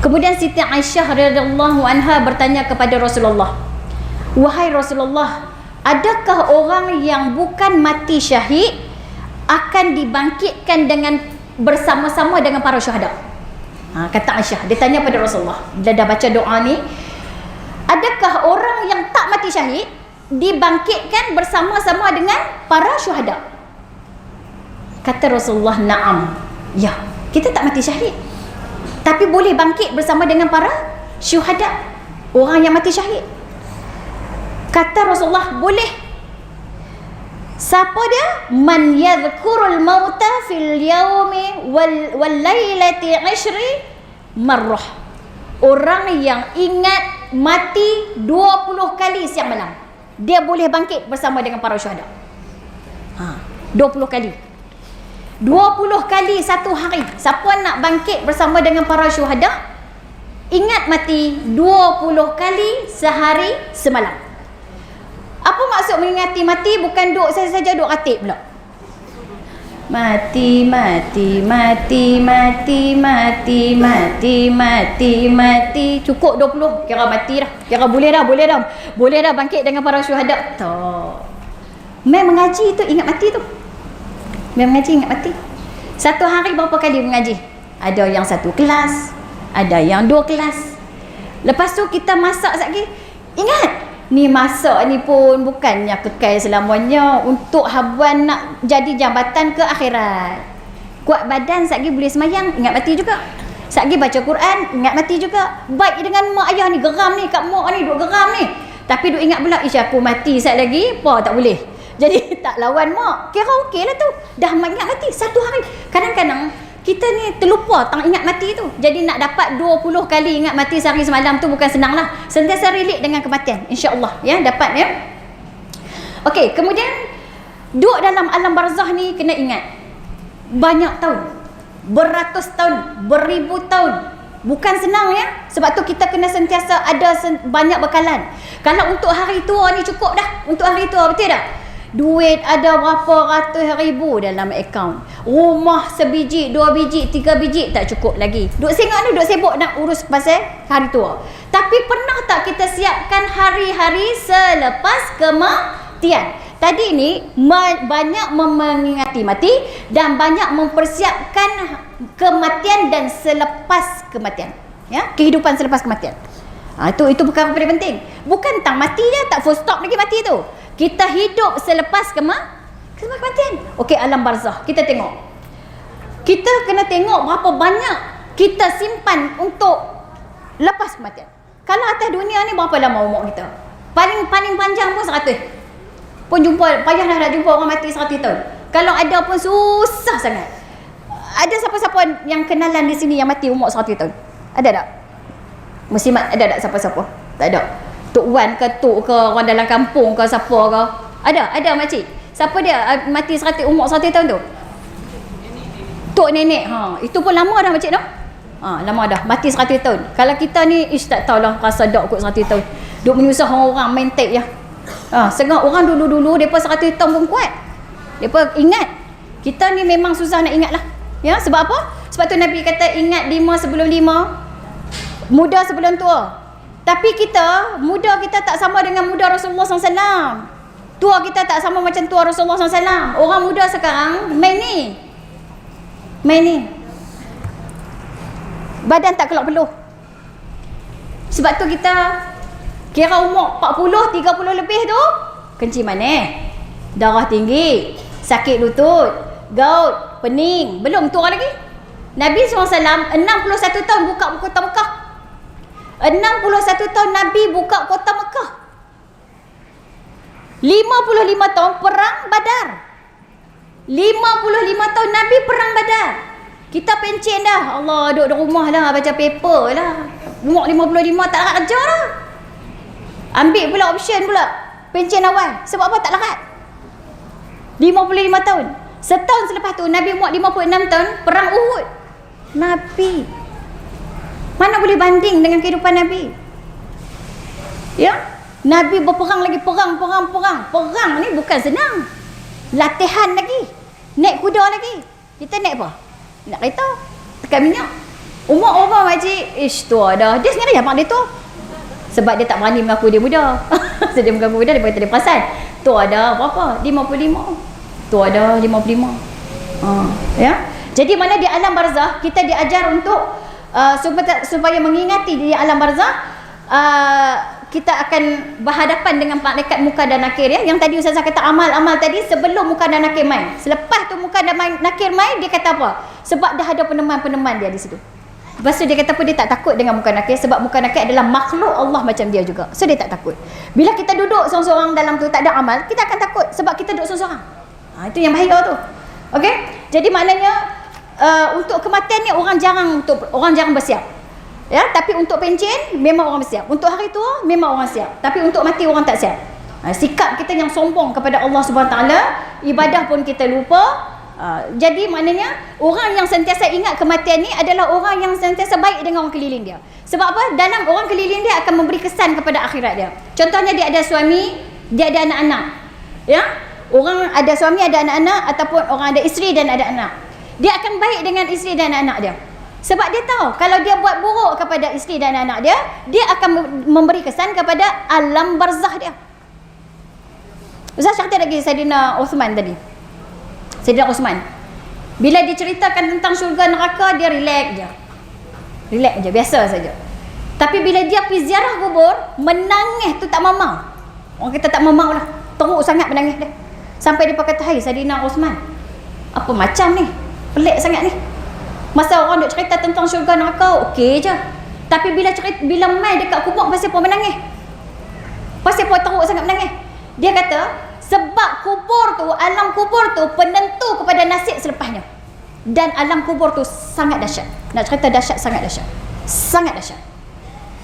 Kemudian Siti Aisyah radhiyallahu anha bertanya kepada Rasulullah, "Wahai Rasulullah, adakah orang yang bukan mati syahid akan dibangkitkan dengan bersama-sama dengan para syuhada?" Kata Aisyah, dia tanya pada Rasulullah, dia dah baca doa ni, adakah orang yang tak mati syahid dibangkitkan bersama-sama dengan para syuhada? Kata Rasulullah, "Na'am." Ya, kita tak mati syahid, tapi boleh bangkit bersama dengan para syuhada, orang yang mati syahid. Kata Rasulullah, boleh. Siapa dia? Man yadhkurul mauta fil yaumi wal lailati 10 marrah. Orang yang ingat mati 20 kali siang malam, dia boleh bangkit bersama dengan para syuhada. 20 kali. 20 kali satu hari. Siapa nak bangkit bersama dengan para syuhada, ingat mati 20 kali sehari semalam. Apa maksud mengingati mati? Bukan duk saja duk ratib pula. Mati, mati, mati, mati, mati, mati, mati, mati. Cukup 20, kira mati dah. Kira boleh dah, boleh dah. Boleh dah bangkit dengan para syuhada. Tak. Mai mengaji tu ingat mati tu. Mai mengaji ingat mati. Satu hari berapa kali mengaji? Ada yang satu kelas, ada yang 2 kelas. Lepas tu kita masak lagi. Ingat, ni masak ni pun bukannya kekal selamanya, untuk habuan nak jadi jabatan ke akhirat. Kuat badan satgi boleh semayang, ingat mati juga. Satgi baca Quran, ingat mati juga. Baik dengan mak ayah ni, geram ni kat mak ni, duk geram ni. Tapi duk ingat pula, aku mati sat lagi, apa tak boleh. Jadi tak lawan mak, kira okey lah tu. Dah ingat mati satu hari. Kadang-kadang kita ni terlupa tang ingat mati tu. Jadi nak dapat 20 kali ingat mati sehari semalam tu bukan senang lah. Sentiasa relate dengan kematian, insya-Allah ya, dapat ya. Okey, kemudian duduk dalam alam barzah ni kena ingat, banyak tahun, beratus tahun, beribu tahun. Bukan senang ya. Sebab tu kita kena sentiasa ada banyak bekalan. Kalau untuk hari tua ni cukup dah. Untuk hari tua, betul tak? Duit ada berapa ratus ribu dalam akaun. Rumah sebiji, 2 biji, 3 biji tak cukup lagi. Duk sengok ni, duk sibuk nak urus pasal hari tua. Tapi pernah tak kita siapkan hari-hari selepas kematian? Tadi ni banyak mengingati mati dan banyak mempersiapkan kematian dan selepas kematian. Ya, kehidupan selepas kematian. Itu perkara paling penting. Bukan tang mati je, tak full stop lagi mati tu. Kita hidup selepas kematian. Okey, alam barzah. Kita tengok. Kita kena tengok berapa banyak kita simpan untuk lepas kematian. Kalau atas dunia ni berapa lama umur kita? Paling panjang pun 100. Pun jumpa, payahlah nak jumpa orang mati 100 tahun. Kalau ada pun susah sangat. Ada siapa-siapa yang kenalan di sini yang mati umur 100 tahun? Ada tak? Muslimat ada tak siapa-siapa? Tak ada. Tok Wan ke Tok ke, orang dalam kampung ke, siapa ke? Ada makcik. Siapa dia mati 100 umur 100 tahun tu? Tok nenek. Itu pun lama dah makcik tu. Lama dah. Mati 100 tahun. Kalau kita ni tak tahulah rasa dak kot 100 tahun. Duk menyusah orang main tape ya. Setengah orang dulu depa 100 tahun pun kuat. Depa ingat. Kita ni memang susah nak ingat lah. Ya, sebab apa? Sebab tu Nabi kata ingat 5 sebelum 5, muda sebelum tua. Tapi kita, muda kita tak sama dengan muda Rasulullah SAW. Tua kita tak sama macam tua Rasulullah SAW. Orang muda sekarang main ni. Badan tak kelak peluh. Sebab tu kita kira umur 40, 30 lebih tu, kencing manis, darah tinggi, sakit lutut, gout, pening. Belum tua lagi. Nabi SAW 61 tahun buka kota Mekah. 61 tahun Nabi buka kota Mekah. 55 tahun perang Badar. 55 tahun Nabi perang Badar. Kita pencen dah. Allah, duduk di rumah lah, baca paper lah. Umur 55 tak larat kerja lah. Ambil pula option pula. Pencen awal. Sebab apa tak larat? 55 tahun. Setahun selepas tu Nabi umur 56 tahun perang Uhud. Nabi mana boleh banding dengan kehidupan Nabi? Ya? Nabi berperang lagi, perang. Perang ni bukan senang. Latihan lagi. Naik kuda lagi. Kita naik apa? Nak kereta, tekan minyak. Umur orang makcik, tua dah. Dia sendiri abang dia tua. Sebab dia tak berani mengaku dia muda. So dia mengaku muda, dia berkata dia perasan. Tua dah berapa? 55. Tua dah 55. Ya. Jadi mana di alam barzah kita diajar untuk supaya mengingati di alam barzah kita akan berhadapan dengan malaikat munkar dan nakir, ya. Yang tadi Ustazah kata amal-amal tadi sebelum munkar dan nakir main. Selepas tu munkar dan nakir main, dia kata apa? Sebab dah ada peneman-peneman dia di situ. Lepas tu dia kata apa? Dia tak takut dengan munkar nakir sebab munkar nakir adalah makhluk Allah macam dia juga. So dia tak takut. Bila kita duduk seorang-seorang dalam tu tak ada amal, kita akan takut sebab kita duduk seorang-seorang. Itu yang bahaya tu. Okey? Jadi maknanya untuk kematian ni orang jarang bersiap. Ya, tapi untuk pencen memang orang bersiap. Untuk hari tua memang orang siap. Tapi untuk mati orang tak siap. Sikap kita yang sombong kepada Allah Subhanahu Taala, ibadah pun kita lupa. Jadi maknanya orang yang sentiasa ingat kematian ni adalah orang yang sentiasa baik dengan orang keliling dia. Sebab apa? Dalam orang keliling dia akan memberi kesan kepada akhirat dia. Contohnya dia ada suami, dia ada anak-anak. Ya? Orang ada suami, ada anak-anak, ataupun orang ada isteri dan ada anak. Dia akan baik dengan isteri dan anak-anak dia. Sebab dia tahu kalau dia buat buruk kepada isteri dan anak dia, dia akan memberi kesan kepada alam barzah dia. Ustaz cerita lagi Saidina Uthman tadi. Saidina Uthman, bila diceritakan tentang syurga neraka, dia relax je. Relax je, biasa saja. Tapi bila dia pergi ziarah kubur, menangis tu tak mamau. Orang kata tak mamau lah. Teruk sangat menangis dia. Sampai dia kata, "Hai Saidina Uthman, apa macam ni? Pelik sangat ni. Masa orang duk cerita tentang syurga neraka, okey je. Tapi bila mai dekat kubur, pasal apa menangis? Pasal apa teruk sangat menangis?" Dia kata, sebab kubur tu, alam kubur tu penentu kepada nasib selepasnya. Dan alam kubur tu sangat dahsyat. Nak cerita dahsyat, sangat dahsyat. Sangat dahsyat.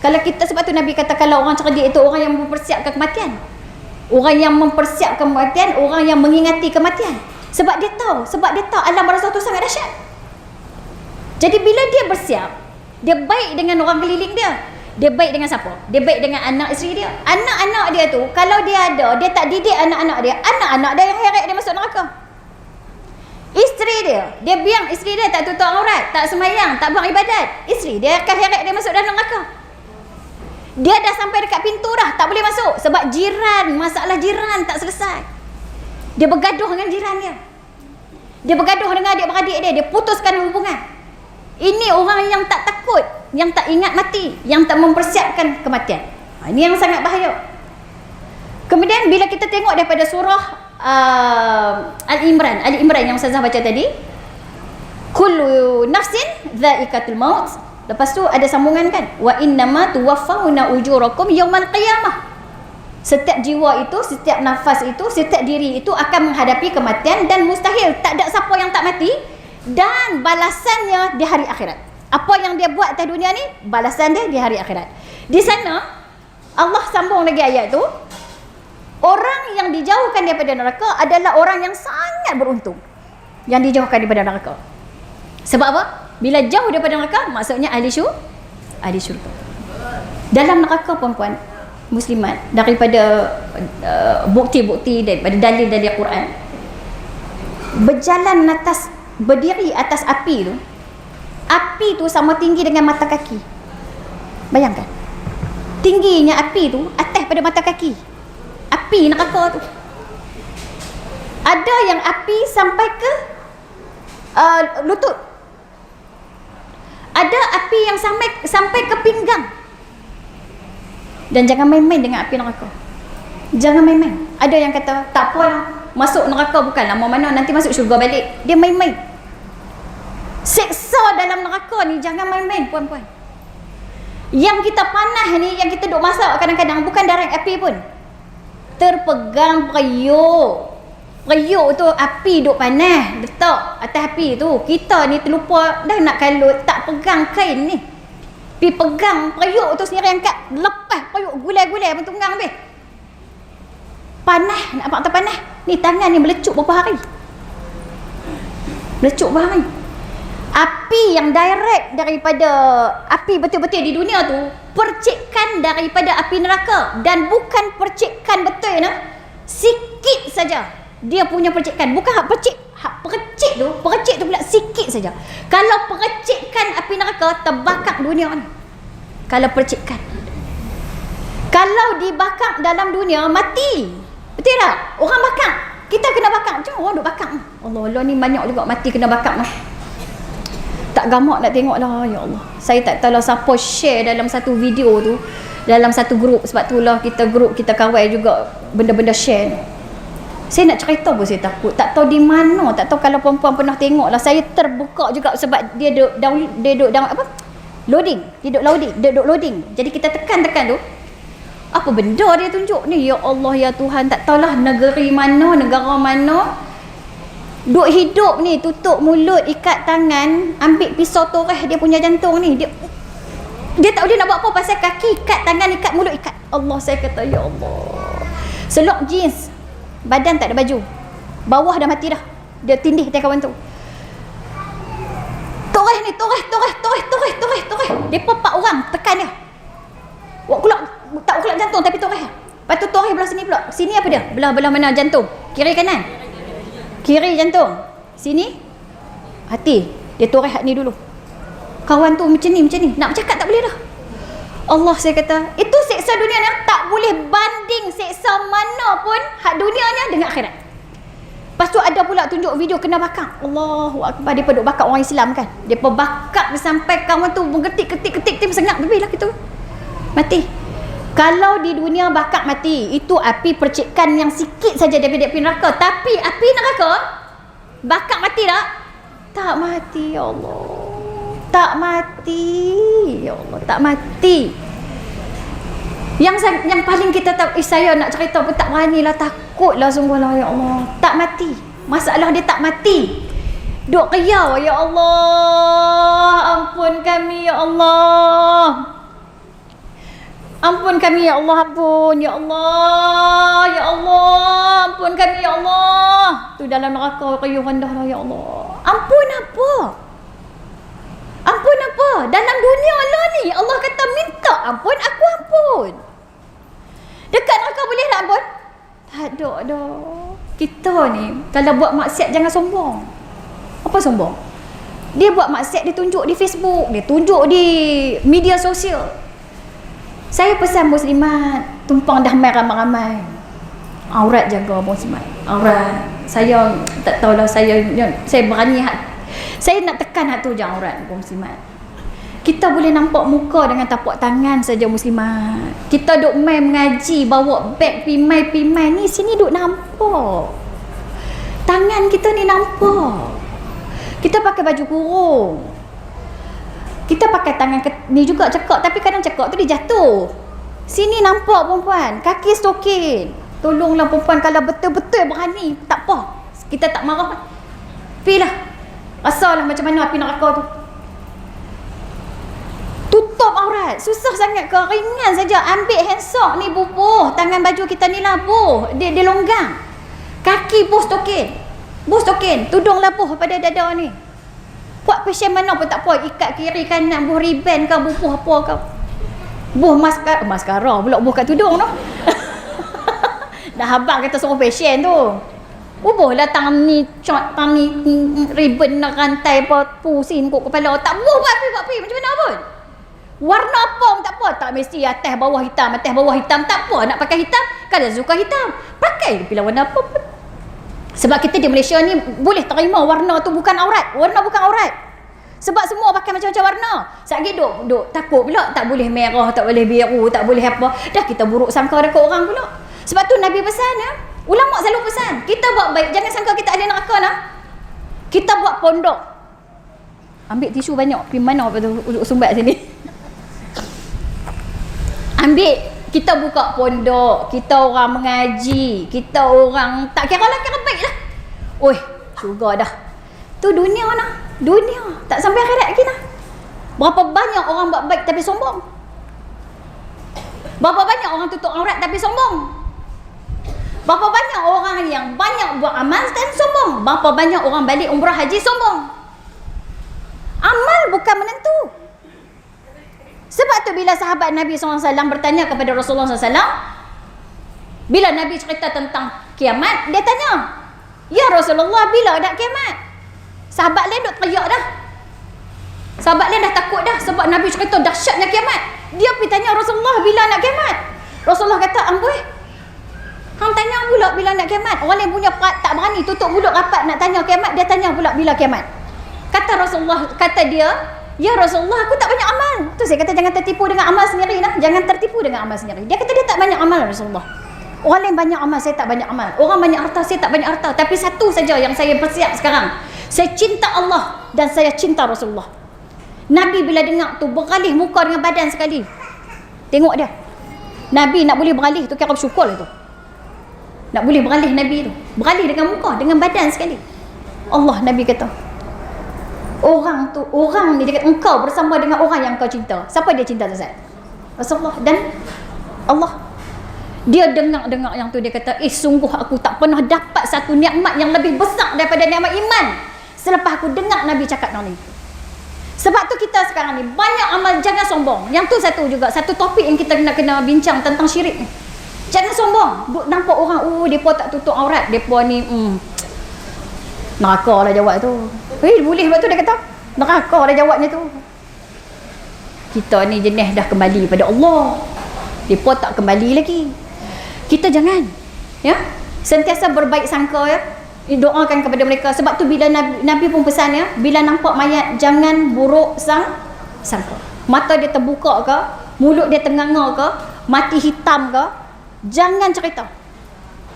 Kalau kita, sebab tu Nabi kata kalau orang cerdik itu orang yang mempersiapkan kematian. Orang yang mempersiapkan kematian, orang yang mengingati kematian. Sebab dia tahu alam barzah tu sangat dahsyat. Jadi bila dia bersiap, dia baik dengan orang keliling dia. Dia baik dengan siapa? Dia baik dengan anak isteri dia. Anak-anak dia tu, kalau dia ada, dia tak didik anak-anak dia yang heret dia masuk neraka. Isteri dia biang isteri dia tak tutup aurat, tak semayang, tak buat ibadat, isteri dia akan heret dia masuk dalam neraka. Dia dah sampai dekat pintu dah, tak boleh masuk sebab jiran, masalah jiran tak selesai. Dia bergaduh dengan jiran dia. Dia bergaduh dengan adik-beradik dia putuskan hubungan. Ini orang yang tak takut, yang tak ingat mati, yang tak mempersiapkan kematian. Ini yang sangat bahaya. Kemudian bila kita tengok daripada surah Ali Imran yang Ustazah baca tadi, kullu nafsin dha'iqatul maut. Lepas tu ada sambungan kan? Wa innama tuwaffawna ujurakum yaumal qiyamah. Setiap jiwa itu, setiap nafas itu, setiap diri itu akan menghadapi kematian dan mustahil tak ada siapa yang tak mati. Dan balasannya di hari akhirat. Apa yang dia buat atas dunia ni, balasan dia di hari akhirat. Di sana Allah sambung lagi ayat tu, orang yang dijauhkan daripada neraka adalah orang yang sangat beruntung, yang dijauhkan daripada neraka. Sebab apa? Bila jauh daripada neraka, maksudnya ahli syurga. Dalam neraka, puan-puan muslimat, daripada bukti-bukti, daripada dalil-dalil Quran, berdiri atas api tu sama tinggi dengan mata kaki. Bayangkan tingginya api tu atas pada mata kaki. Api neraka tu, ada yang api sampai ke lutut, ada api yang sampai ke pinggang. Dan jangan main-main dengan api neraka. Jangan main-main. Ada yang kata tak apalah, masuk neraka bukan lama mana, nanti masuk syurga balik. Dia main-main. Seksa dalam neraka ni jangan main-main, puan-puan. Yang kita panah ni, yang kita duk masak kadang-kadang, bukan darah api pun. Terpegang periuk. Periuk tu api duk panas, letak atas api tu. Kita ni terlupa dah nak kalut, tak pegang kain ni. Pergi pegang periuk tu sendiri, angkat, lepas periuk, gulai-gulai pun tunggang habis. Panas, nak apa tak panas? Ni tangan ni melecup berapa hari? Melecup berapa hari? Api yang direct daripada api betul-betul di dunia tu, percikan daripada api neraka. Dan bukan percikan betul, sikit saja dia punya percikan. Bukan hak percik, hak Percik tu pula sikit saja. Kalau percikkan api neraka, terbakar dunia ni. Kalau percikkan. Kalau dibakar dalam dunia, mati. Betul tak? Orang bakar. Kita kena bakar. Macam orang duk bakar. Allah ni banyak juga mati kena bakar. Tak gamak nak tengok lah. Ya Allah. Saya tak tahu lah siapa share dalam satu video tu. Dalam satu grup. Sebab itulah kita grup, kita kawal juga benda-benda share. Saya nak cerita pun saya takut. Tak tahu di mana. Tak tahu kalau perempuan pernah tengok lah. Saya terbuka juga sebab dia duk loading. Dia duk loading. Jadi kita tekan-tekan tu. Apa benda dia tunjuk ni? Ya Allah, ya Tuhan. Tak tahulah negeri mana, negara mana. Duk hidup ni, tutup mulut, ikat tangan, ambil pisau toreh dia punya jantung ni. Dia tak boleh nak buat apa pasal kaki ikat, tangan ikat, mulut ikat. Allah, saya kata ya Allah. Selok jeans, badan tak ada baju, bawah dah mati dah. Dia tindih dia kawan tu. Toreh ni, toreh. Depa 4 orang tekan dia. Tak kulak jantung tapi toreh. Lepas tu toreh belah sini pula. Sini apa dia? Belah mana jantung? Kiri kanan? Kiri jantung. Sini hati. Dia toreh hati ni dulu. Kawan tu macam ni. Nak bercakap tak boleh dah. Allah, saya kata, itu seksa dunia ni tak boleh banding seksa mana pun hak dunia ni dengan akhirat. Lepas tu ada pula tunjuk video kena bakar. Allahu Akbar. Dia duk bakar orang Islam kan. Dia bakar sampai kawan tu bergetik-getik sengak lebih lah gitu. Mati. Kalau di dunia bakar mati, itu api percikan yang sikit saja daripada api neraka. Tapi api neraka bakar mati tak? Tak mati, ya Allah. Tak mati, ya Allah, tak mati. Yang paling kita tahu, saya nak cerita pun tak beranilah, takutlah sungguhlah, ya Allah. Tak mati. Masalah dia tak mati. Duk riau, ya Allah. Ampun kami, ya Allah. Ampun kami, ya Allah. Ampun, ya Allah. Ya Allah. Ampun kami, ya Allah. Tu dalam neraka riuh rendah lah, ya Allah. Ampun apa? Ampun apa? Dalam dunia lah ni Allah kata minta ampun, aku ampun. Dekat neraka boleh tak ampun? Tak ada dah. Kita ni kalau buat maksiat jangan sombong. Apa sombong? Dia buat maksiat, dia tunjuk di Facebook, dia tunjuk di media sosial. Saya pesan muslimat, tumpang damai ramai-ramai. Aurat jaga muslimat. Aurat. Saya tak tahulah, saya berani saya nak tekan hak tu je aurat muslimat. Kita boleh nampak muka dengan tapak tangan saja muslimat. Kita duk main mengaji, bawa beg pimai ni, sini duk nampak. Tangan kita ni nampak. Kita pakai baju kurung. Kita pakai tangan ni juga cekak, tapi kadang cekak tu dia jatuh. Sini nampak perempuan, kaki stokin. Tolonglah perempuan, kalau betul-betul berani, tak apa. Kita tak marah. Pilah. Rasalah macam mana api neraka tu. Tutup aurat. Susah sangat ke? Ringan saja. Ambil handsock ni bubuh. Tangan baju kita ni lah buh. Dia longgang. Kaki buh stokin. Buh stokin. Tudung lah buh pada dada ni. Buat fashion mana pun tak apa. Ikat kiri kanan. Buh ribbon ke. Buh apa ke. Buh maskara pula buh kat tudung tu. Dah habang kata suruh fashion tu. Bubuhlah tang ni ribbon nak rantai apa pusing kok kepala. Tak buh buat api macam mana pun. Warna apa pun tak apa. Tak mesti atas bawah hitam, tak apa. Nak pakai hitam, kalau suka hitam, pakai pilih warna apa pun. Sebab kita di Malaysia ni boleh terima warna tu bukan aurat. Warna bukan aurat. Sebab semua pakai macam-macam warna. Satgi duk takut pula tak boleh merah, tak boleh biru, tak boleh apa. Dah kita buruk sangka dekat orang pula. Sebab tu Nabi pesan ya. Ulama selalu pesan, kita buat baik, jangan sangka kita ada neraka nah. Kita buat pondok. Ambil tisu banyak, pergi mana apa tu sumbat sini. Ambil, kita buka pondok, kita orang mengaji, kita orang tak kira baik lah. Oi, syurga dah. Tu dunia nah. Dunia, tak sampai akhirat lagi nah. Berapa banyak orang buat baik tapi sombong. Berapa banyak orang tutup aurat tapi sombong. Berapa banyak orang yang banyak buat amal dan sombong. Berapa banyak orang balik umrah haji sombong. Amal bukan menentu. Sebab tu bila sahabat Nabi SAW bertanya kepada Rasulullah SAW, bila Nabi cerita tentang kiamat, dia tanya, Ya Rasulullah, bila nak kiamat? Sahabat lain duk teriak dah. Sahabat lain dah takut dah sebab Nabi cerita dahsyatnya kiamat. Dia pergi tanya Rasulullah bila nak kiamat. Rasulullah kata, amboi, hang tanya pula bila nak kiamat. Orang lain punya tak berani tutup mulut rapat nak tanya kiamat, dia tanya pula bila kiamat. Kata Rasulullah, kata dia, ya Rasulullah, aku tak banyak amal. Tu saya kata jangan tertipu dengan amal sendiri lah. Jangan tertipu dengan amal sendiri. Dia kata dia tak banyak amal Rasulullah. Orang lain banyak amal, saya tak banyak amal. Orang banyak harta, saya tak banyak harta. Tapi satu saja yang saya bersiap sekarang. Saya cinta Allah dan saya cinta Rasulullah. Nabi bila dengar tu beralih muka dengan badan sekali. Tengok dia. Nabi nak boleh beralih tu kira bersyukur lah tu. Nak boleh beralih Nabi tu. Beralih dengan muka, dengan badan sekali. Allah, Nabi kata, orang tu, orang ni dia kata engkau bersama dengan orang yang kau cinta. Siapa dia cinta tu Ustaz? Rasulullah dan Allah. Dia dengar yang tu, dia kata, sungguh aku tak pernah dapat satu nikmat yang lebih besar daripada nikmat iman selepas aku dengar Nabi cakap ni. Sebab tu kita sekarang ni banyak amal, jangan sombong. Yang tu satu juga, satu topik yang kita kena bincang tentang syirik ni. Jangan sombong. Nampak orang, depa tak tutup aurat, depa ni neraka lah jawab tu. Boleh sebab tu dia kata neraka lah jawabnya tu. Kita ni jenis dah kembali pada Allah, depa tak kembali lagi. Kita jangan, ya, sentiasa berbaik sangka, ya, doakan kepada mereka. Sebab tu bila Nabi pun pesan, ya, bila nampak mayat jangan buruk sangka. Mata dia terbuka ke, mulut dia tenganga ke, mati hitam ke, jangan cerita.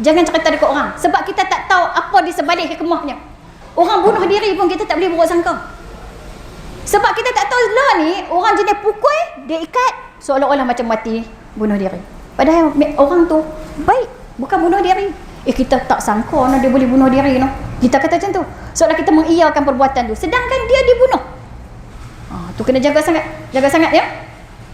Jangan cerita dekat orang sebab kita tak tahu apa di sebalik hikmahnya. Orang bunuh diri pun kita tak boleh buruk sangka. Sebab kita tak tahu lah ni orang jenis pukul, dia ikat seolah-olah macam mati bunuh diri. Padahal orang tu baik, bukan bunuh diri. Kita tak sangka dia boleh bunuh diri. Kita kata macam tu. Seolah kita mengiyakan perbuatan tu. Sedangkan dia dibunuh. Tu kena jaga sangat. Jaga sangat, ya.